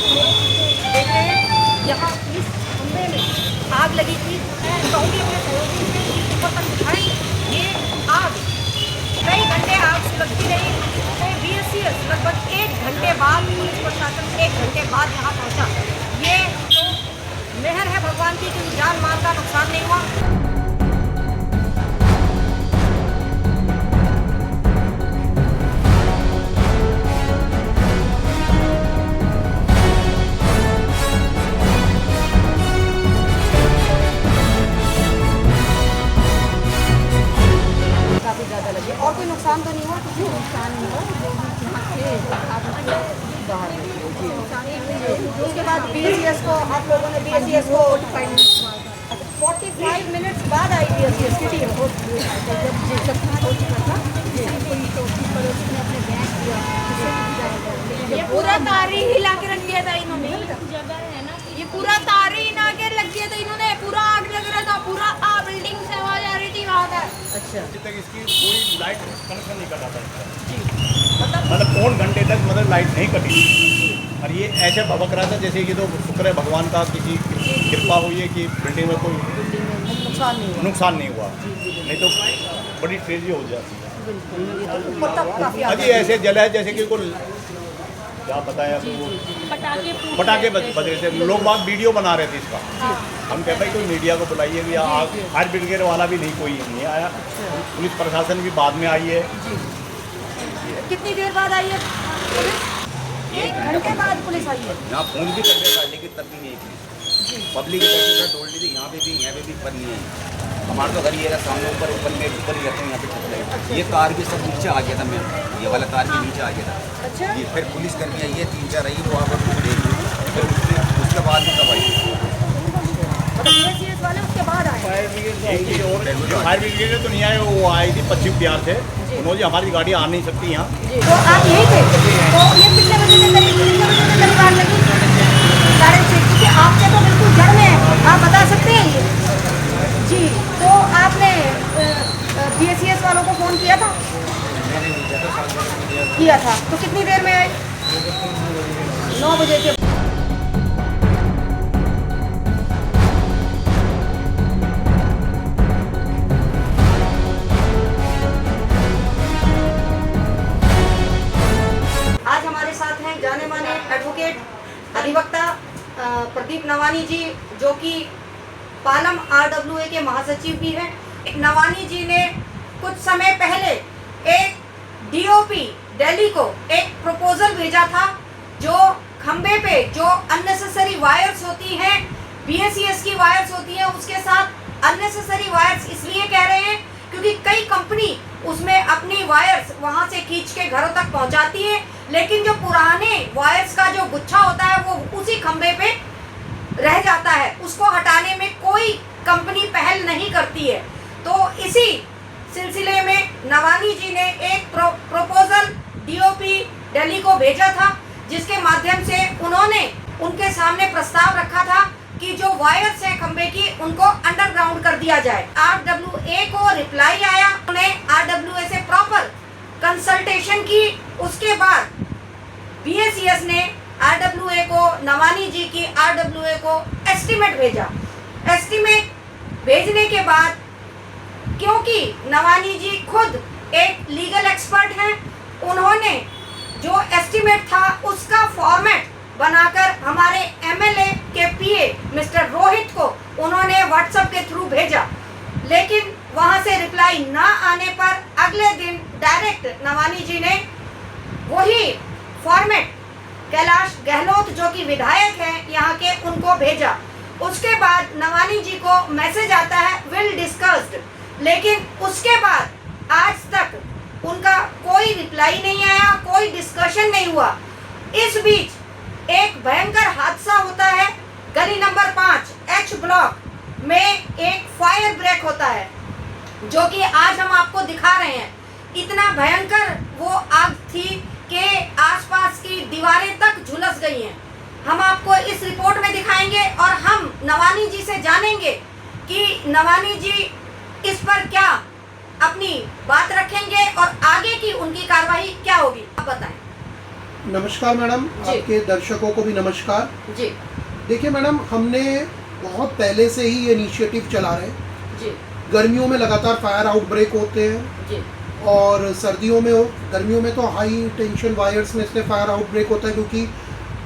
देख रहे हैं यहाँ इस खंभे में आग लगी थी। कहूँगी अपने सहयोगी से ऊपर तक दिखाएं। ये आग कई घंटे आग सुलगती रही। BSES लगभग 1 घंटे बाद, पुलिस प्रशासन 1 घंटे बाद यहाँ पहुँचा। ये तो मेहर है भगवान की कि जान माल का नुकसान नहीं हुआ। काफ़ी ज़्यादा लगी। और कोई नुकसान तो नहीं हुआ? कुछ नुकसान नहीं हुआ। उसके बाद BSES को आप लोगों ने BSES को 45 मिनट्स बाद आई BSES की टीम। ये पूरा तार ही हिला के रख दिया था इन्होंने। ये पूरा तार ही हिला के रख दिया था इन्होंने। पूरा आग लग रहा था, पूरा बिल्डिंग से आवाज आ रही थी वहाँ का। अच्छा, अभी तक इसकी कोई लाइट कनेक्शन नहीं कटा था इसका। मतलब 1 घंटे तक मतलब लाइट नहीं कटी और ये ऐसे भबक रहा था जैसे ये तो शुक्र है भगवान का किसी कृपा हुई है कि बिल्डिंग में कोई नुकसान नहीं हुआ, नहीं तो बड़ी ट्रेजेडी हो जाती है। अभी ऐसे जला है जैसे कि कोई क्या बताया वो पटाखे बज रहे थे। लोग बाग वीडियो बना रहे थे इसका। हम कहते हैं कोई मीडिया को बुलाइए भी। फायर ब्रिगेड वाला भी नहीं, कोई नहीं आया। पुलिस प्रशासन भी बाद में आई है। कितनी देर बाद आई है पुलिस? 1 घंटे बाद पुलिस आई है। यहाँ फोन भी कर रहे लेकिन तब भी नहीं पुलिस। पब्लिक तोड़ ली थी, यहाँ पे भी पर नहीं है। हमारा तो घर ये सामने ऊपर में ऊपर ही रहते हैं, यहाँ पे छत रहे। ये तार भी सब नीचे आ गया था। मैं ये वाला तार भी नीचे आ गया था। अच्छा, ये फिर पुलिस करके आई है, 3-4 आई वो आप फिर उसके बाद भी तब आई। BSES वाले उसके बाद आए। फायर ब्रिगेड तो नहीं आए, वो आई थी पश्चिम बिहार से। उन्होंने हमारी गाड़ी आ नहीं सकती यहाँ। तो आप यही थे? तो ये कितने बजे से करीब आग लगी? 6:30। क्योंकि आपके तो बिल्कुल जड़ में है, आप बता सकते हैं ये? जी, तो आपने BSES वालों को फ़ोन किया था? किया था। तो कितनी देर में आए? 9 बजे के। आज हमारे साथ हैं जाने माने एडवोकेट अधिवक्ता प्रदीप नवानी जी, जो कि पालम RWA के महासचिव भी हैं। नवानी जी ने कुछ समय पहले एक DOP दिल्ली को एक प्रपोजल भेजा था, जो खंबे पे जो अननेसेसरी वायर्स होती हैं, BSES की वायर्स होती हैं, उसके साथ अननेसेसरी वायर्स इसलिए कह रहे हैं क्योंकि कई कंपनी उसमें अपनी वायर्स वहां से खींच के घरों तक पहुंचाती है, लेकिन जो पुराने वायर्स का जो गुच्छा होता है वो उसी खंबे पे रह जाता है। उसको हटाने में कोई कंपनी पहल नहीं करती है। तो इसी सिलसिले में नवानी जी ने एक प्रपोजल DOP दिल्ली को भेजा था, जिसके माध्यम से उन्होंने उनके सामने प्रस्ताव रखा था कि जो वायर्स है खंबे की, उनको अंडरग्राउंड कर दिया जाए। RWA को रिप्लाई आया, उन्हें RWA से प्रॉपर कंसल्टेशन की। उसके बाद BSES ने RWA को, नवानी जी की RWA को एस्टीमेट भेजा। एस्टीमेट भेजने के बाद, क्योंकि नवानी जी खुद एक लीगल एक्सपर्ट हैं, उन्होंने जो एस्टीमेट था उसका फॉर्मेट बनाकर हमारे MLA के PA मिस्टर रोहित को उन्होंने व्हाट्सएप के थ्रू भेजा। लेकिन वहां से रिप्लाई ना आने पर अगले दिन डायरेक्ट नवानी जी ने वही फॉर्मेट कैलाश गहलोत, जो कि विधायक हैं यहाँ के, उनको भेजा। उसके बाद नवानी जी को मैसेज आता है विल डिस्कस्ड, लेकिन उसके बाद आज तक उनका कोई रिप्लाई नहीं आया, कोई डिस्कशन नहीं हुआ। इस बीच एक भयंकर हादसा होता है। गली नंबर 5 H ब्लॉक में एक फायर ब्रेक होता है, जो कि आज हम आपको दिखा रहे हैं। इतना भयंकर वो आग थी कि आसपास की दीवारें तक झुलस गई हैं। हम आपको इस रिपोर्ट में दिखाएंगे और हम नवानी जी से जानेंगे कि नवानी जी इस पर क्या अपनी बात रखेंगे और आगे की उनकी कार्रवाई क्या होगी। आप बताएं। नमस्कार मैडम, जी। आपके दर्शकों को भी नमस्कार। जी देखिए मैडम, हमने बहुत पहले से ही ये इनिशिएटिव चला रहे हैं। जी गर्मियों में लगातार फायर आउटब्रेक होते हैं जी और सर्दियों में गर्मियों में तो हाई टेंशन वायर्स में इसलिए फायर आउटब्रेक होता है क्योंकि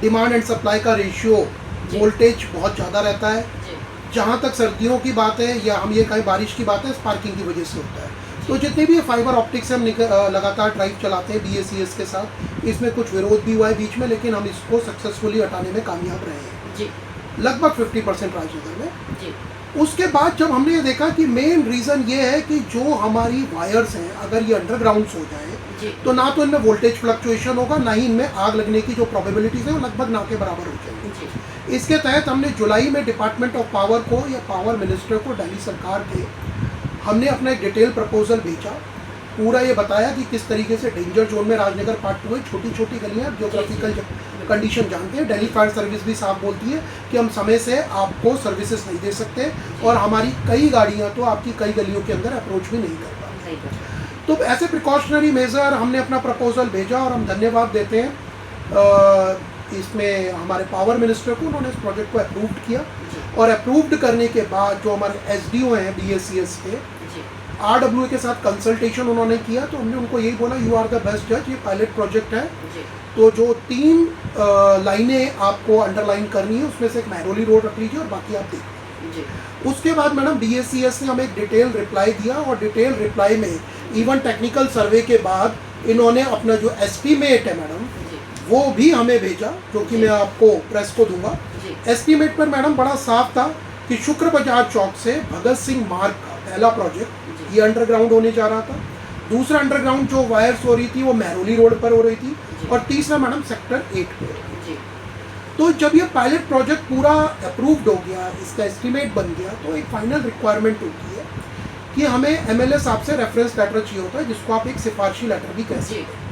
डिमांड एंड सप्लाई का रेशियो जी। वोल्टेज बहुत ज़्यादा रहता है। जी जहाँ तक सर्दियों की बात है या हम ये कहें बारिश की बात है, स्पार्किंग की वजह से होता है। तो जितने भी फाइबर ऑप्टिक्स हम लगातार ड्राइव चलाते हैं BACS के साथ, इसमें कुछ विरोध भी हुआ है बीच में, लेकिन हम इसको सक्सेसफुली हटाने में कामयाब रहे हैं, जी लगभग 50% राजनगर में। जी उसके बाद जब हमने ये देखा कि मेन रीज़न ये है कि जो हमारी वायर्स हैं अगर ये अंडरग्राउंड्स हो जाए जी तो ना तो इनमें वोल्टेज फ्लक्चुएशन होगा, ना ही इनमें आग लगने की जो प्रोबेबिलिटीज़ है वो लगभग ना के बराबर हो जाएगी। जी इसके तहत हमने जुलाई में डिपार्टमेंट ऑफ पावर को या पावर मिनिस्टर को दिल्ली सरकार के हमने अपना एक डिटेल प्रपोजल भेजा। पूरा ये बताया कि किस तरीके से डेंजर जोन में राजनगर पार्ट 2 है, छोटी छोटी गलियाँ, जियोग्राफिकल कंडीशन जानते हैं। दिल्ली फायर सर्विस भी साफ बोलती है कि हम समय से आपको सर्विसेज नहीं दे सकते और हमारी कई गाड़ियाँ तो आपकी कई गलियों के अंदर अप्रोच भी नहीं कर पाती। सही बात। तो ऐसे प्रिकॉशनरी मेजर हमने अपना प्रपोजल भेजा और हम धन्यवाद देते हैं इसमें हमारे पावर मिनिस्टर को, उन्होंने इस प्रोजेक्ट को अप्रूव्ड किया। जी और अप्रूव्ड करने के बाद जो हमारे SDO हैं BACS के, जी RWA के साथ कंसल्टेशन उन्होंने किया, तो हमने उनको यही बोला यू आर द बेस्ट जज, ये पायलट प्रोजेक्ट है। जी तो जो 3 लाइनें आपको अंडरलाइन करनी है उसमें से एक महरौली रोड रख लीजिए और बाकी आप देखिए। जी उसके बाद मैडम BACS ने हमें एक डिटेल रिप्लाई दिया और डिटेल रिप्लाई में इवन टेक्निकल सर्वे के बाद इन्होंने अपना जो एस्टीमेट है मैडम जी वो भी हमें भेजा, जो कि जी। मैं आपको प्रेस को दूंगा। जी एस्टीमेट पर मैडम बड़ा साफ था कि शुक्र बाजार चौक से भगत सिंह मार्ग का पहला प्रोजेक्ट जी। ये अंडरग्राउंड होने जा रहा था। दूसरा अंडरग्राउंड जो वायर्स हो रही थी वो महरौली रोड पर हो रही थी जी। और तीसरा मैडम सेक्टर 8 पे हो रही थी। जी तो जब ये पायलट प्रोजेक्ट पूरा अप्रूव्ड हो गया, इसका एस्टीमेट बन गया, तो एक फाइनल रिक्वायरमेंट होती है कि हमें MLA साहब से रेफरेंस लेटर चाहिए होता है, जिसको आप एक सिफारशी लेटर भी कह सकते जी हैं।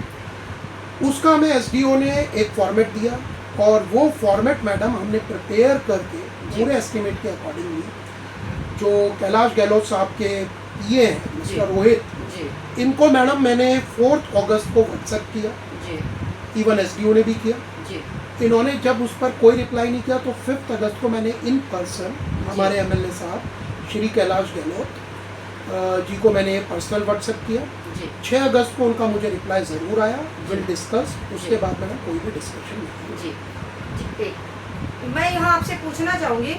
उसका हमें SDO ने एक फॉर्मेट दिया और वो फॉर्मेट मैडम हमने प्रिपेयर करके पूरे एस्टीमेट के अकॉर्डिंगली जो कैलाश गहलोत साहब के PA हैं जी। मिस्टर रोहित, जी इनको मैडम मैंने 4 अगस्त को व्हाट्सएप किया, जी इवन SDO ने भी किया। जी इन्होंने जब उस पर कोई रिप्लाई नहीं किया तो 5 अगस्त को मैंने इन पर्सन हमारे MLA साहब श्री कैलाश गहलोत जी को मैंने पर्सनल व्हाट्सएप किया। जी 6 अगस्त को उनका मुझे रिप्लाई ज़रूर आया, विल जी। डिस्कस। उसके जी। बाद मैंने कोई भी डिस्कशन नहीं जी जी एक मैं यहाँ आपसे पूछना चाहूँगी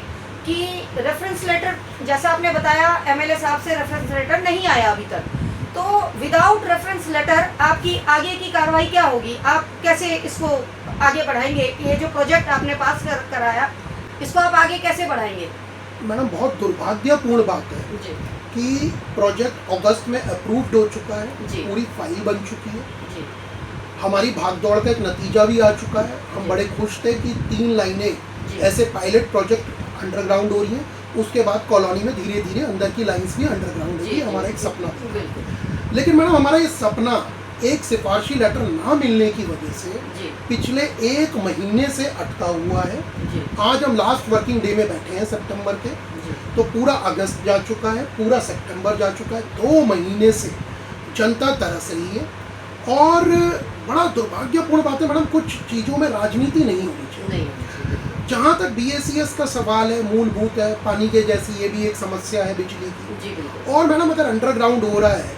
कि रेफरेंस लेटर, जैसा आपने बताया MLA साहब से रेफरेंस लेटर नहीं आया अभी तक, तो विदाउट रेफरेंस लेटर आपकी आगे की कार्रवाई क्या होगी? आप कैसे इसको आगे बढ़ाएंगे? ये जो प्रोजेक्ट आपने पास कराया, इसको आप आगे कैसे बढ़ाएंगे? किया। मैडम बहुत दुर्भाग्यपूर्ण बात है जी कि प्रोजेक्ट अगस्त में अप्रूव्ड हो चुका है, जी। पूरी फाइल बन चुकी है, जी हमारी भागदौड़ का एक नतीजा भी आ चुका है। हम जी। बड़े खुश थे कि 3 लाइनें जी। ऐसे पायलट प्रोजेक्ट अंडरग्राउंड हो रही हैं। उसके बाद कॉलोनी में धीरे धीरे अंदर की लाइंस भी अंडरग्राउंड होगी, हमारा एक सपना था। बिल्कुल। लेकिन मैडम हमारा ये सपना एक सिफारशी लेटर ना मिलने की वजह से जी पिछले 1 महीने से अटका हुआ है। जी आज हम लास्ट वर्किंग डे में बैठे हैं सितंबर के, जी तो पूरा अगस्त जा चुका है, पूरा सितंबर जा चुका है। 2 महीने से जनता तरस रही है और बड़ा दुर्भाग्यपूर्ण बात है मैडम, कुछ चीज़ों में राजनीति नहीं होनी चाहिए। नहीं होनी चाहिए। जहाँ तक BACS का सवाल है, मूलभूत है, पानी के जैसी ये भी एक समस्या है बिजली की। जी बिल्कुल। और मैडम अगर अंडरग्राउंड हो रहा है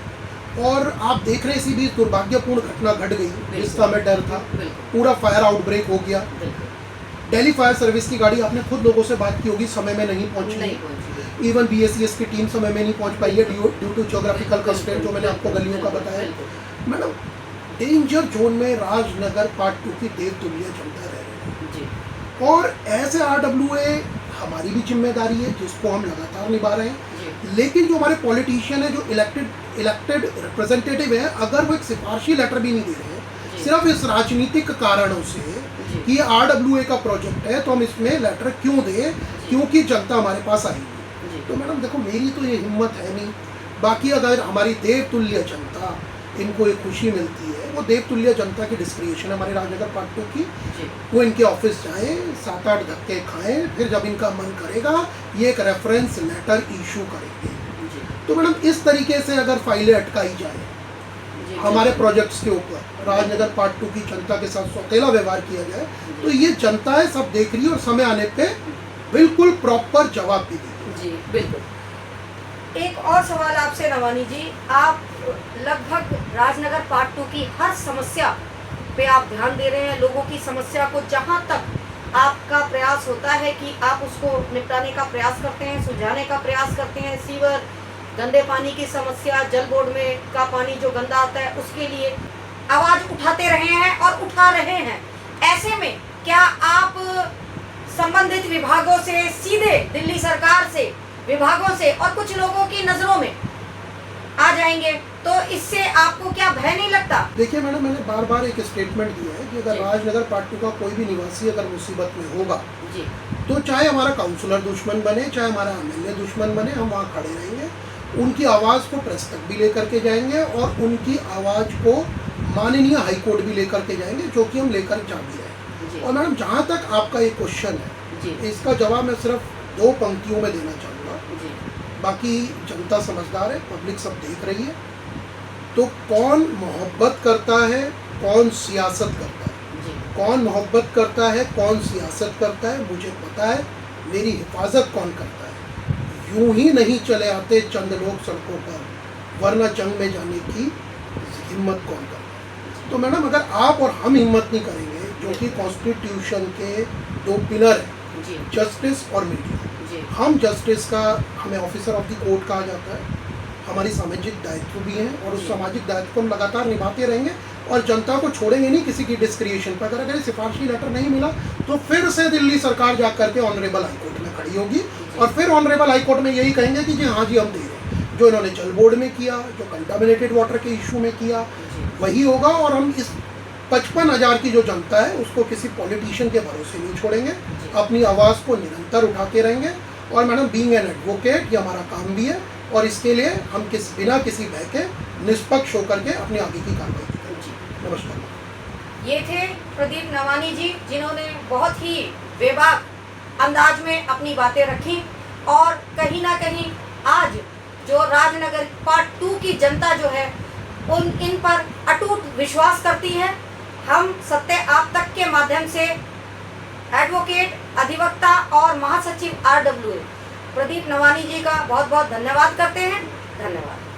और आप देख रहे हैं इसी बीच दुर्भाग्यपूर्ण घटना घट गई जिसका हमें डर था, बिल्कुल पूरा फायर आउटब्रेक हो गया। बिल्कुल दिल्ली फायर सर्विस की गाड़ी, आपने खुद लोगों से बात की होगी, समय में नहीं पहुंची नहीं है। पहुंची। इवन BACS की टीम समय में नहीं पहुंच पाई है ड्यू टू ज्योग्राफिकल कंस्ट्रेंट, जो मैंने आपको गलियों का बताया। बिल्कुल। मैडम डेंजर जोन में राजनगर पार्ट 2 की देवतुल्य जनता रह रही है जी और ऐसे RWA हमारी भी जिम्मेदारी है जिसको हम लगातार निभा रहे हैं। जी लेकिन जो हमारे पॉलिटिशियन है, जो इलेक्टेड रिप्रेजेंटेटिव है, अगर वो एक सिफारशी लेटर भी नहीं दे रहे हैं जी। सिर्फ इस राजनीतिक कारणों से जी। कि ये RWA का प्रोजेक्ट है तो हम इसमें लेटर क्यों दें, क्योंकि जनता हमारे पास आएगी। जी तो मैडम देखो, मेरी तो ये हिम्मत है नहीं। बाकी अगर हमारी देवतुल्य जनता, इनको ये खुशी मिलती है, वो देवतुल्य जनता की डिस्क्रिएशन है हमारे राजनगर पार्ट 2 की। जी वो इनके ऑफिस जाएं, 7-8 धक्के खाएं, फिर जब इनका मन करेगा ये एक रेफरेंस लेटर इशू करेंगे। जी तो मैडम इस तरीके से अगर फाइलें अटकाई जाए जी हमारे प्रोजेक्ट्स के ऊपर राजनगर पार्ट 2 की जनता के साथ सौतेला व्यवहार किया जाए, तो ये जनता है सब देख रही है और समय आने पे बिल्कुल प्रॉपर जवाब भी देगी। जी बिल्कुल। एक और सवाल आपसे नवानी जी, आप लगभग राजनगर पार्ट 2 की हर समस्या पे आप ध्यान दे रहे हैं, लोगों की समस्या को जहां तक आपका प्रयास होता है कि आप उसको निपटाने का प्रयास करते हैं, सुलझाने का प्रयास करते हैं। सीवर, गंदे पानी की समस्या, जल बोर्ड में का पानी जो गंदा आता है उसके लिए आवाज उठाते रहे हैं और उठा रहे हैं। ऐसे में क्या आप संबंधित विभागों से, सीधे दिल्ली सरकार से, विभागों से और कुछ लोगों की नजरों में आ जाएंगे, तो इससे आपको क्या भय नहीं लगता? देखिए मैडम, मैंने बार बार एक स्टेटमेंट दिया है कि अगर जी। राजनगर पार्ट 2 का कोई भी निवासी अगर मुसीबत में होगा, जी तो चाहे हमारा काउंसलर दुश्मन बने, चाहे हमारा एमएलए दुश्मन बने, हम वहाँ खड़े रहेंगे, उनकी आवाज़ को प्रेस तक भी लेकर के जाएंगे और उनकी आवाज़ को माननीय हाईकोर्ट भी लेकर के जाएंगे, जो कि हम लेकर जा भी रहे हैं। जी और मैडम, जहाँ तक आपका ये क्वेश्चन है, जी इसका जवाब मैं सिर्फ 2 पंक्तियों में देना चाहूँगा। जी बाकी जनता समझदार है, पब्लिक सब देख रही है। तो कौन मोहब्बत करता है, कौन सियासत करता है, जी कौन मोहब्बत करता है, कौन सियासत करता है, मुझे पता है। मेरी हिफाजत कौन करता है। यूं ही नहीं चले आते चंद लोग सड़कों पर, वरना जंग में जाने की हिम्मत कौन करता है। तो मैडम, अगर आप और हम हिम्मत नहीं करेंगे, जो कि कॉन्स्टिट्यूशन के 2 पिलर हैं, जी जस्टिस और मीडिया, जी हम जस्टिस का, हमें ऑफिसर ऑफ द कोर्ट कहा जाता है, हमारी सामाजिक दायित्व भी हैं और उस सामाजिक दायित्व को हम लगातार निभाते रहेंगे और जनता को छोड़ेंगे नहीं किसी की डिस्क्रिएशन पर। अगर ये सिफारशी लेटर नहीं मिला तो फिर से दिल्ली सरकार जा करके ऑनरेबल हाईकोर्ट में खड़ी होगी और फिर ऑनरेबल हाईकोर्ट में यही कहेंगे कि जी हाँ जी, हम दे रहे हैं। जो इन्होंने जल बोर्ड में किया, जो कंटामिनेटेड वाटर के इशू में किया, वही होगा। और हम इस 55,000 की जो जनता है उसको किसी पॉलिटिशियन के भरोसे नहीं छोड़ेंगे, अपनी आवाज़ को निरंतर उठाते रहेंगे। और मैडम, बीइंग एन एडवोकेट, ये हमारा काम भी है और इसके लिए हम बिना किसी भय के निष्पक्ष होकर के अपनी आगे की कार्रवाई करेंगे। नमस्कार। ये थे प्रदीप नवानी जी, जिन्होंने बहुत ही बेबाक अंदाज में अपनी बातें रखी और कहीं ना कहीं आज जो राजनगर पार्ट 2 की जनता जो है इन पर अटूट विश्वास करती है। हम सत्य आप तक के माध्यम से एडवोकेट, अधिवक्ता और महासचिव RWA प्रदीप नवानी जी का बहुत बहुत धन्यवाद करते हैं। धन्यवाद।